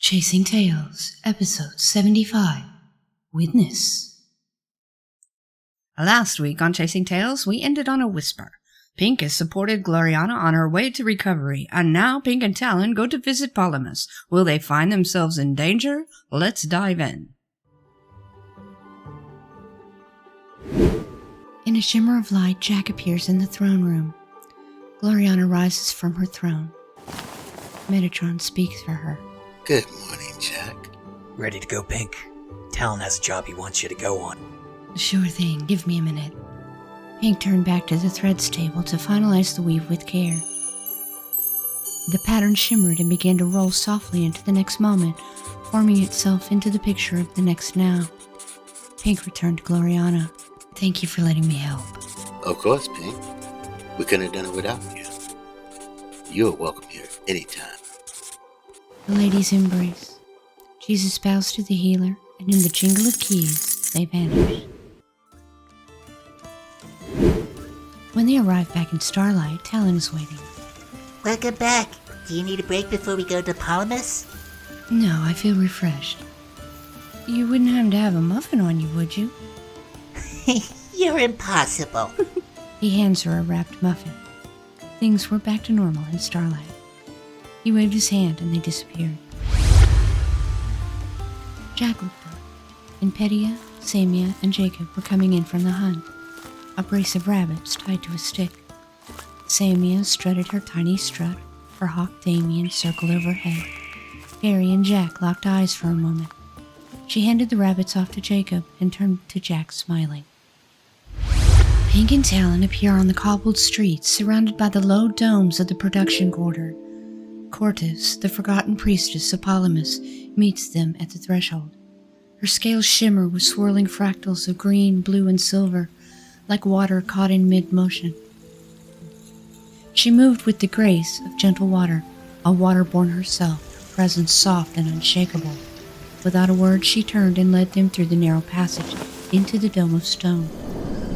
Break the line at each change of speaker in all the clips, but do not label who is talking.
Chasing Tales, Episode 75, Witness. Last week on Chasing Tales, we ended on a whisper. Pink has supported Gloriana on her way to recovery, and now Pink and Talon go to visit Polimus. Will they find themselves in danger? Let's dive in. In a shimmer of light, Jack appears in the throne room. Gloriana rises from her throne. Metatron speaks for her.
Good morning, Jack.
Ready to go, Pink? Talon has a job he wants you to go on.
Sure thing, give me a minute. Pink turned back to the threads table to finalize the weave with care. The pattern shimmered and began to roll softly into the next moment, forming itself into the picture of the next now. Pink returned to Gloriana. Thank you for letting me help.
Of course, Pink. We couldn't have done it without you. You're welcome here anytime.
The ladies embrace. Jesus bows to the healer, and in the jingle of keys, they vanish. When they arrive back in Starlight, Talon is waiting.
Welcome back. Do you need a break before we go to Polimus?
No, I feel refreshed. You wouldn't happen to have a muffin on you, would you?
You're impossible.
He hands her a wrapped muffin. Things were back to normal in Starlight. He waved his hand and they disappeared. Jack looked up. Impedia, Samia, and Jacob were coming in from the hunt. A brace of rabbits tied to a stick. Samia strutted her tiny strut, her hawk Damien circled overhead. Harry and Jack locked eyes for a moment. She handed the rabbits off to Jacob and turned to Jack, smiling. Pink and Talon appear on the cobbled streets, surrounded by the low domes of the production quarter. Cortez, the forgotten priestess of Polimus, meets them at the threshold. Her scales shimmer with swirling fractals of green, blue, and silver, like water caught in mid-motion. She moved with the grace of gentle water, a waterborn herself, her presence soft and unshakable. Without a word, she turned and led them through the narrow passage into the dome of stone.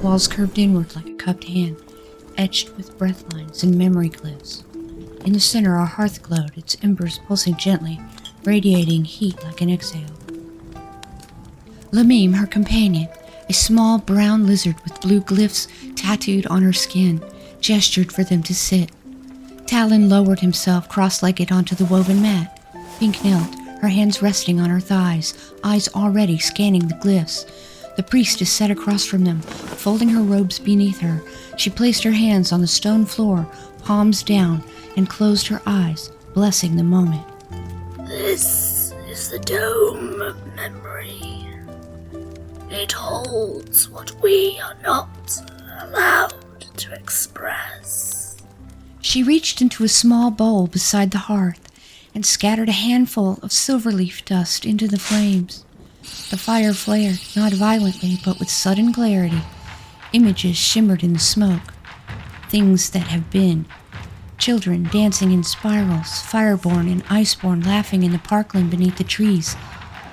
Walls curved inward like a cupped hand, etched with breath lines and memory glyphs. In the center, a hearth glowed, its embers pulsing gently, radiating heat like an exhale. Lamim, her companion, a small brown lizard with blue glyphs tattooed on her skin, gestured for them to sit. Talon lowered himself cross-legged onto the woven mat. Pink knelt, her hands resting on her thighs, eyes already scanning the glyphs. The priestess sat across from them, folding her robes beneath her. She placed her hands on the stone floor, palms down, and closed her eyes, blessing the moment.
This is the dome of memory. It holds what we are not allowed to express.
She reached into a small bowl beside the hearth and scattered a handful of silver-leaf dust into the flames. The fire flared, not violently, but with sudden clarity. Images shimmered in the smoke. Things that have been. Children dancing in spirals, fireborn and iceborn laughing in the parkland beneath the trees.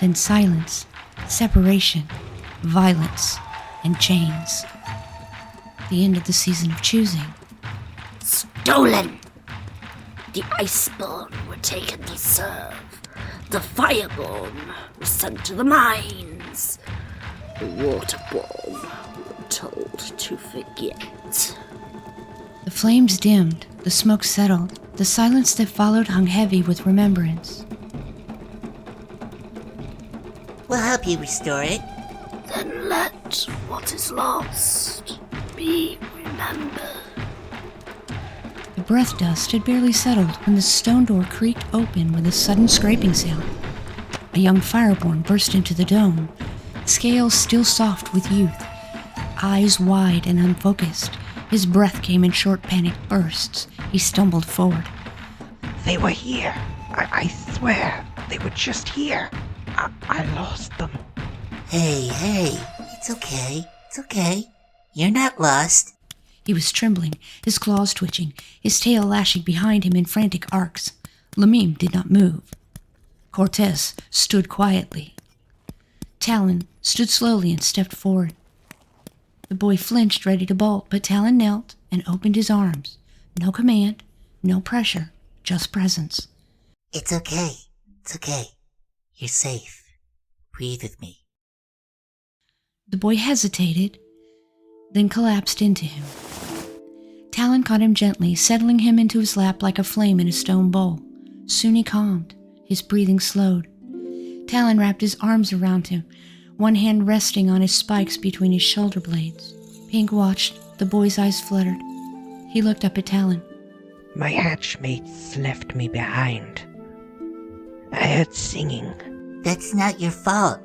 Then silence, separation, violence, and chains. The end of the season of choosing.
Stolen! The iceborn were taken to serve. The fireborn were sent to the mines. The waterborn were told to forget.
The flames dimmed, the smoke settled, the silence that followed hung heavy with remembrance.
We'll help you restore it.
Then let what is lost be remembered.
The breath dust had barely settled when the stone door creaked open with a sudden scraping sound. A young fireborn burst into the dome, scales still soft with youth, eyes wide and unfocused. His breath came in short, panicked bursts. He stumbled forward.
They were here. I swear, they were just here. I lost them.
Hey, it's okay. You're not lost.
He was trembling, his claws twitching, his tail lashing behind him in frantic arcs. Lamim did not move. Cortez stood quietly. Talon stood slowly and stepped forward. The boy flinched, ready to bolt, but Talon knelt and opened his arms. No command, no pressure, just presence.
It's okay. You're safe. Breathe with me.
The boy hesitated, then collapsed into him. Talon caught him gently, settling him into his lap like a flame in a stone bowl. Soon he calmed. His breathing slowed. Talon wrapped his arms around him, one hand resting on his spikes between his shoulder blades. Pink watched. The boy's eyes fluttered. He looked up at Talon.
My hatchmates left me behind. I heard singing.
That's not your fault.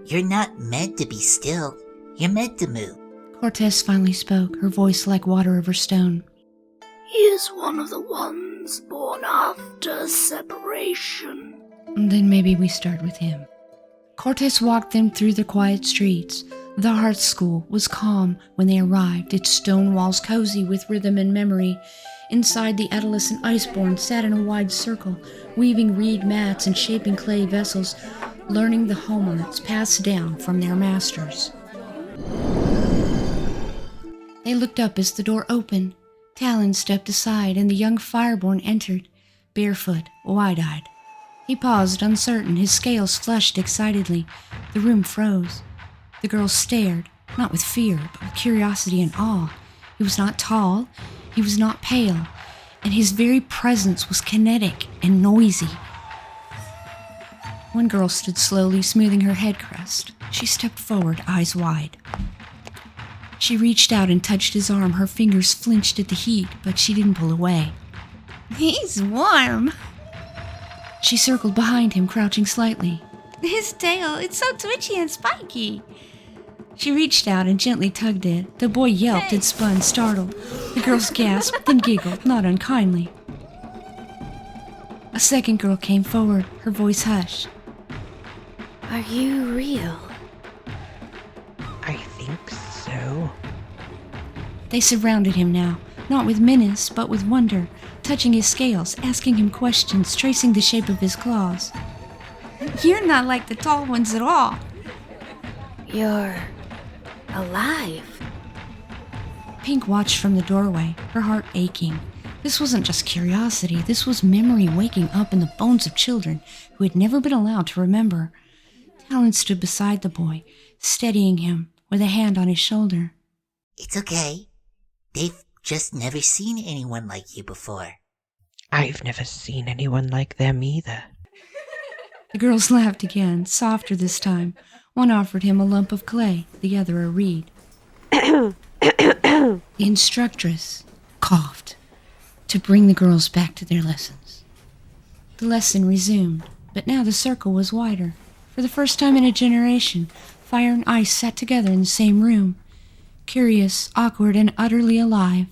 You're not meant to be still. You're meant to move.
Cortez finally spoke, her voice like water over stone.
He is one of the ones born after separation.
Then maybe we start with him. Cortez walked them through the quiet streets. The Heart School was calm when they arrived, its stone walls cozy with rhythm and memory. Inside, the adolescent Iceborn sat in a wide circle, weaving reed mats and shaping clay vessels, learning the home arts passed down from their masters. They looked up as the door opened. Talon stepped aside, and the young Fireborn entered, barefoot, wide-eyed. He paused, uncertain, his scales flushed excitedly. The room froze. The girls stared, not with fear, but with curiosity and awe. He was not tall, he was not pale, and his very presence was kinetic and noisy. One girl stood slowly, smoothing her head crest. She stepped forward, eyes wide. She reached out and touched his arm. Her fingers flinched at the heat, but she didn't pull away.
He's warm.
She circled behind him, crouching slightly.
His tail, it's so twitchy and spiky.
She reached out and gently tugged it. The boy yelped and spun, startled. The girls gasped, then giggled, not unkindly. A second girl came forward, her voice hushed.
Are you real?
I think so.
They surrounded him now, not with menace, but with wonder, touching his scales, asking him questions, tracing the shape of his claws.
You're not like the tall ones at all. You're alive.
Pink watched from the doorway, her heart aching. This wasn't just curiosity, this was memory waking up in the bones of children who had never been allowed to remember. Talon stood beside the boy, steadying him with a hand on his shoulder.
It's okay. They've just never seen anyone like you before.
I've never seen anyone like them either.
The girls laughed again, softer this time. One offered him a lump of clay, the other a reed. The instructress coughed to bring the girls back to their lessons. The lesson resumed, but now the circle was wider. For the first time in a generation, fire and ice sat together in the same room. Curious, awkward, and utterly alive.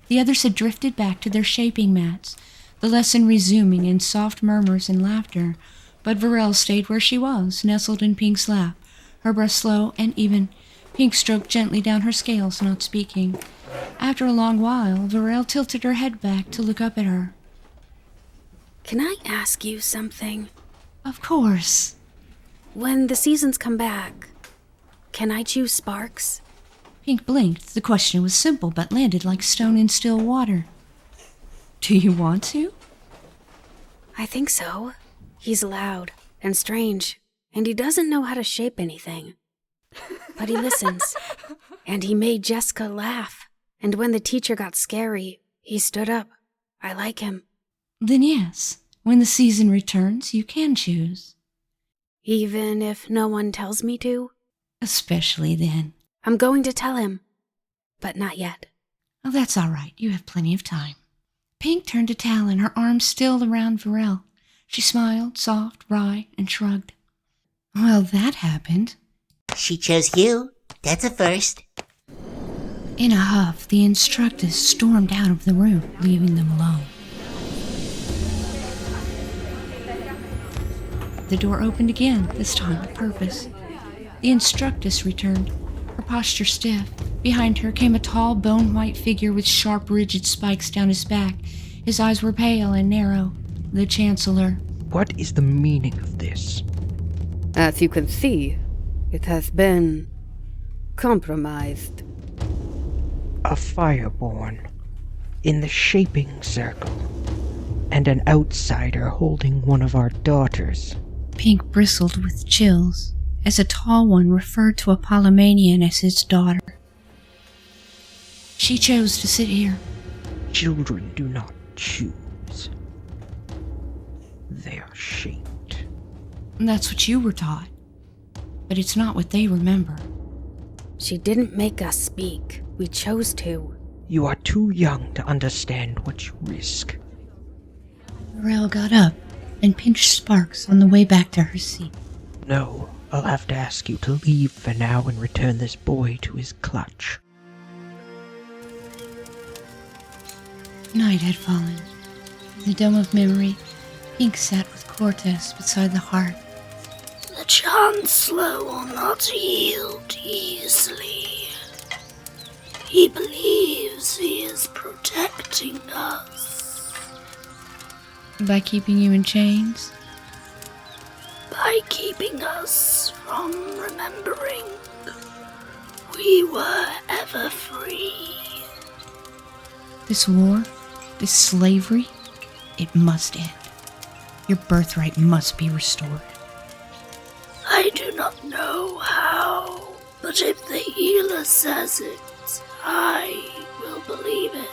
The others had drifted back to their shaping mats, the lesson resuming in soft murmurs and laughter, but Varel stayed where she was, nestled in Pink's lap, her breath slow and even. Pink stroked gently down her scales, not speaking. After a long while, Varel tilted her head back to look up at her.
Can I ask you something?
Of course.
When the seasons come back, can I choose Sparks?
Pink blinked. The question was simple, but landed like stone in still water. Do you want to?
I think so. He's loud and strange, and he doesn't know how to shape anything. But he listens, and he made Jessica laugh. And when the teacher got scary, he stood up. I like him.
Then yes, when the season returns, you can choose.
Even if no one tells me to?
Especially then.
I'm going to tell him, but not yet.
Oh, that's all right. You have plenty of time. Pink turned to Talon, her arms still around Varel. She smiled, soft, wry, and shrugged. Well, that happened.
She chose you. That's a first.
In a huff, the instructress stormed out of the room, leaving them alone. The door opened again, this time with purpose. The instructress returned, her posture stiff. Behind her came a tall, bone-white figure with sharp, rigid spikes down his back. His eyes were pale and narrow. The Chancellor.
What is the meaning of this?
As you can see, it has been compromised.
A Fireborn in the shaping circle. and an outsider holding one of our daughters.
Pink bristled with chills as a tall one referred to a Polymanian as his daughter. She chose to sit here.
Children do not choose. They are shaped.
And that's what you were taught. But it's not what they remember.
She didn't make us speak. We chose to.
You are too young to understand what you risk.
Varel got up and pinched Sparks on the way back to her seat.
No, I'll have to ask you to leave for now and return this boy to his clutch.
Night had fallen. In the dome of memory, Pink sat with Cortez beside the hearth.
The Chancellor will not yield easily. He believes he is protecting us.
By keeping you in chains?
By keeping us from remembering we were ever free.
This war, this slavery, it must end. Your birthright must be restored.
I do not know how, but if the healer says it, I will believe it.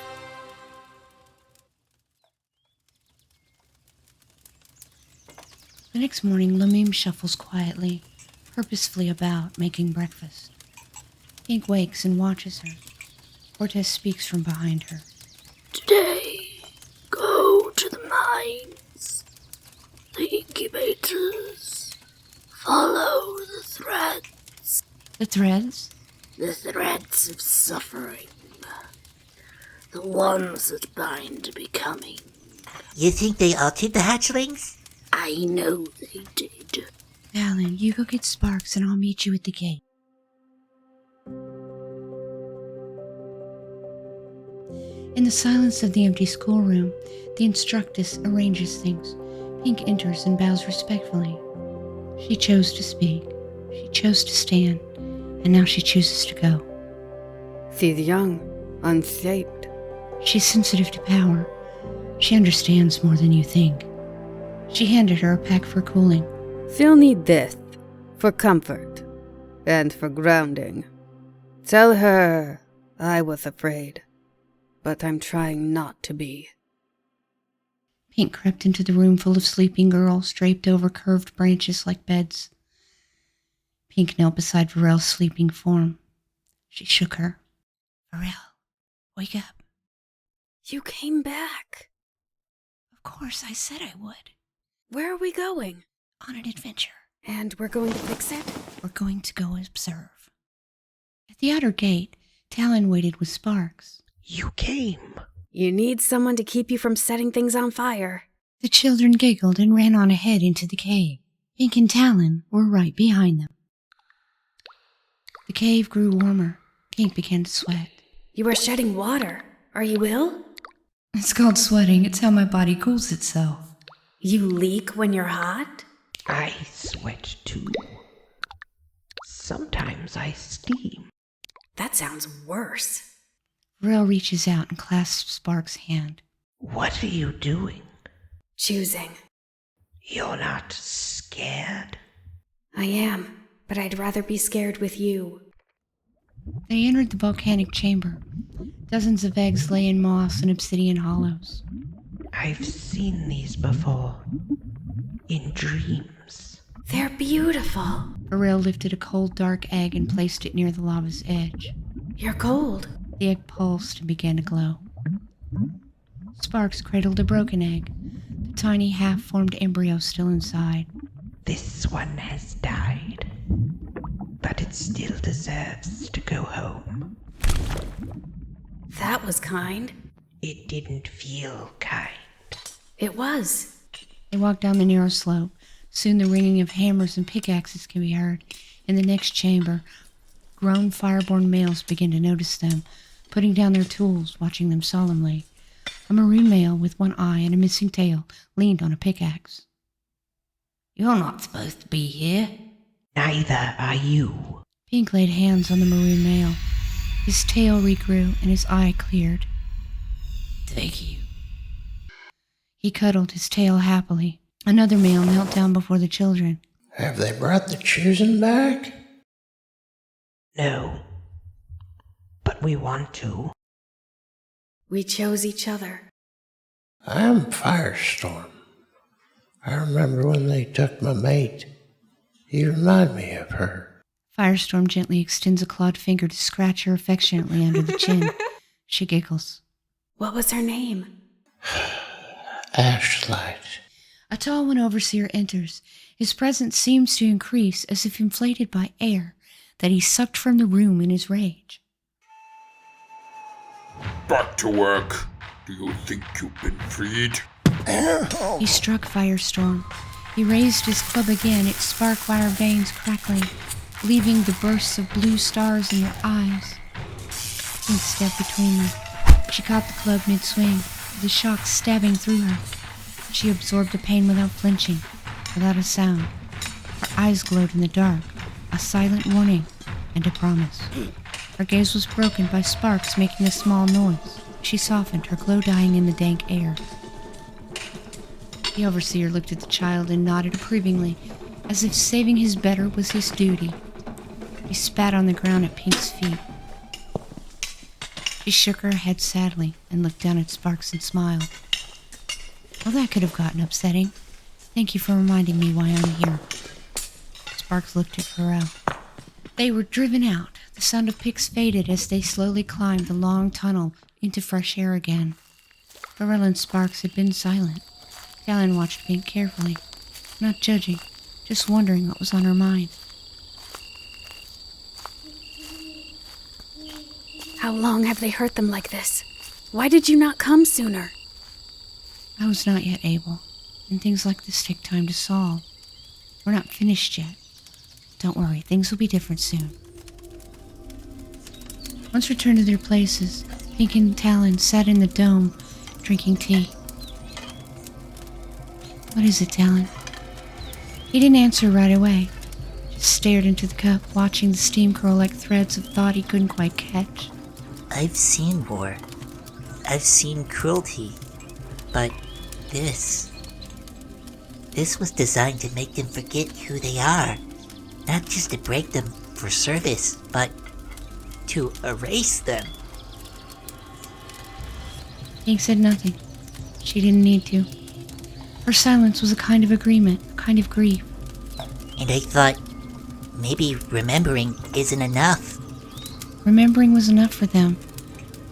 The next morning, Lamim shuffles quietly, purposefully about, making breakfast. Pink wakes and watches her. Cortez speaks from behind her.
Today, go to the mines, the incubators, follow the threads.
The threads?
The threads of suffering. The ones that bind to becoming.
You think they altered the hatchlings?
I know they did.
Alan, you go get Sparks and I'll meet you at the gate. In the silence of the empty schoolroom, the instructress arranges things. Pink enters and bows respectfully. She chose to speak. She chose to stand. And now she chooses to go.
She's young, unshaped.
She's sensitive to power. She understands more than you think. She handed her a pack for cooling.
She'll need this for comfort and for grounding. Tell her I was afraid, but I'm trying not to be.
Pink crept into the room full of sleeping girls draped over curved branches like beds. Pink knelt beside Varel's sleeping form. She shook her. Varel, wake up.
You came back.
Of course, I said I would.
Where are we going?
On an adventure.
And we're going to fix it?
We're going to go observe. At the outer gate, Talon waited with Sparks.
You came.
You need someone to keep you from setting things on fire.
The children giggled and ran on ahead into the cave. Pink and Talon were right behind them. The cave grew warmer. Pink began to sweat.
You are shedding water. Are you ill?
It's called sweating. It's how my body cools itself.
You leak when you're hot?
I sweat too. Sometimes I steam.
That sounds worse.
Varel reaches out and clasps Sparks' hand.
What are you doing?
Choosing.
You're not scared?
I am, but I'd rather be scared with you.
They entered the volcanic chamber. Dozens of eggs lay in moss and obsidian hollows.
I've seen these before. In dreams.
They're beautiful.
Varel lifted a cold, dark egg and placed it near the lava's edge.
You're cold.
The egg pulsed and began to glow. Sparks cradled a broken egg, the tiny half-formed embryo still inside.
This one has died, but it still deserves to go home.
That was kind.
It didn't feel kind.
It was.
They walked down the narrow slope. Soon the ringing of hammers and pickaxes can be heard. In the next chamber, grown fireborn males begin to notice them, putting down their tools, watching them solemnly. A maroon male with one eye and a missing tail leaned on a pickaxe. You're not supposed to be here.
Neither are you.
Pink laid hands on the maroon male. His tail regrew and his eye cleared. Thank you. He cuddled his tail happily. Another male knelt down before the children.
Have they brought the choosing back?
No. But we want to.
We chose each other.
I'm Firestorm. I remember when they took my mate. You remind me of her.
Firestorm gently extends a clawed finger to scratch her affectionately under the chin. She giggles.
What was her name?
Ashlight.
A tall one overseer enters. His presence seems to increase as if inflated by air that he sucked from the room in his rage.
Back to work. Do you think you've been freed?
He struck Firestorm. He raised his club again, its spark wire veins crackling, leaving the bursts of blue stars in their eyes. Pink stepped between them. She caught the club mid-swing, the shock stabbing through her. She absorbed the pain without flinching, without a sound. Her eyes glowed in the dark, a silent warning and a promise. Her gaze was broken by sparks making a small noise. She softened, her glow dying in the dank air. The overseer looked at the child and nodded approvingly, as if saving his better was his duty. He spat on the ground at Pink's feet. She shook her head sadly and looked down at Sparks and smiled. Well, that could have gotten upsetting. Thank you for reminding me why I'm here. Sparks looked at Pharrell. They were driven out. The sound of picks faded as they slowly climbed the long tunnel into fresh air again. Pharrell and Sparks had been silent. Talon watched Pink carefully, not judging, just wondering what was on her mind.
How long have they hurt them like this? Why did you not come sooner?
I was not yet able, and things like this take time to solve. We're not finished yet. Don't worry, things will be different soon. Once returned to their places, Pink and Talon sat in the dome, drinking tea. What is it, Talon? He didn't answer right away, just stared into the cup, watching the steam curl like threads of thought he couldn't quite catch.
I've seen war. I've seen cruelty. But this was designed to make them forget who they are. Not just to break them for service, but to erase them.
Pink said nothing. She didn't need to. Her silence was a kind of agreement, a kind of grief.
And I thought, maybe remembering isn't enough.
Remembering was enough for them.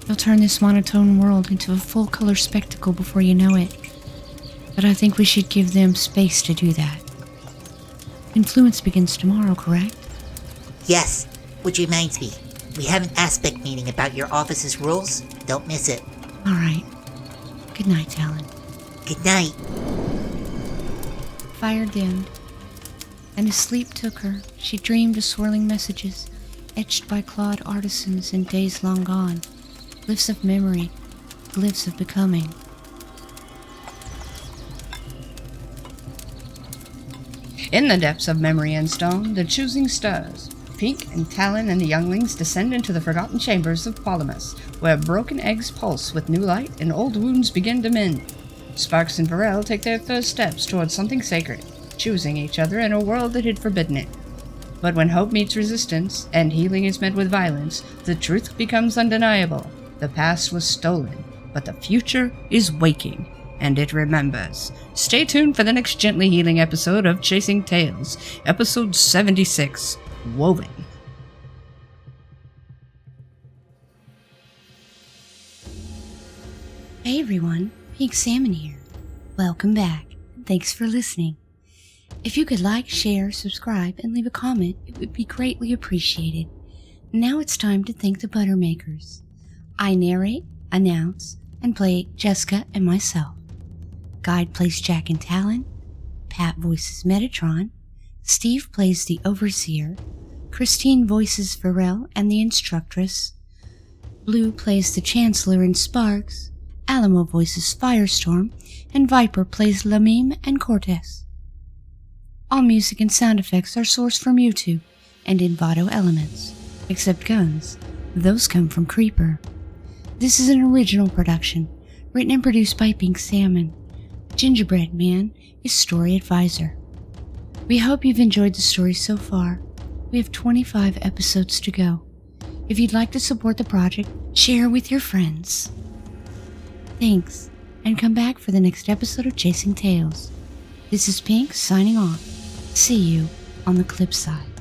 You'll turn this monotone world into a full-color spectacle before you know it. But I think we should give them space to do that. Confluence begins tomorrow, correct?
Yes, which reminds me, we have an aspect meeting about your office's rules. Don't miss it.
All right. Good night, Talon.
Good night.
Fire dimmed, and as sleep took her, she dreamed of swirling messages, etched by clawed artisans in days long gone, glyphs of memory, glyphs of becoming.
In the depths of memory and stone, the choosing stirs. Pink and Talon and the younglings descend into the forgotten chambers of Polimus, where broken eggs pulse with new light and old wounds begin to mend. Sparks and Varel take their first steps towards something sacred, choosing each other in a world that had forbidden it. But when hope meets resistance, and healing is met with violence, the truth becomes undeniable. The past was stolen, but the future is waking, and it remembers. Stay tuned for the next gently healing episode of Chasing Tales, episode 76, Woven.
Hey everyone, Pink Salmon here. Welcome back, and thanks for listening. If you could like, share, subscribe, and leave a comment, it would be greatly appreciated. Now it's time to thank the Buttermakers. I narrate, announce, and play Jessica and myself. Guide plays Jack and Talon. Pat voices Metatron. Steve plays the Overseer. Christine voices Varel and the Instructress. Blue plays the Chancellor and Sparks. Alamo voices Firestorm. And Viper plays Lamime and Cortez. All music and sound effects are sourced from YouTube and Envato Elements, except guns. Those come from Creeper. This is an original production, written and produced by Pink Salmon. Gingerbread Man is story advisor. We hope you've enjoyed the story so far. We have 25 episodes to go. If you'd like to support the project, share with your friends. Thanks, and come back for the next episode of Chasing Tales. This is Pink signing off. See you on the clip side.